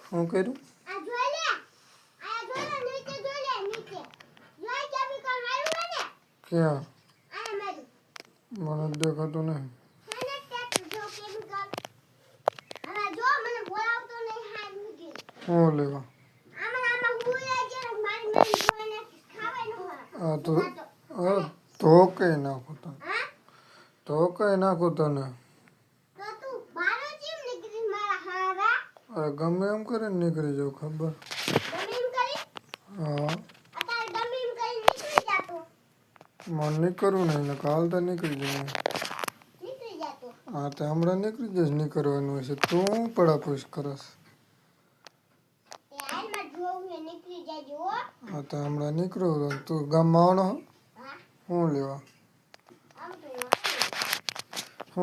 શું કર્યું? ક્યાં? મને દેખાતું નહીં. શું લેવા? હા તો કઈ નાખું તને, તો કઈ નાખું તને. અરે ગમે એમ કરીને નીકળી જાવ ખબર. હા મને નીકળવું નહીં ને કાલ તો નીકળી જાય. હા તો હમણાં નીકળી જઈશ. નીકળવાનું હશે તું પડાપૂછ કરસ. હા તો હમણાં નીકળ્યો તું ગામમાં આવવાનો. શું લેવા?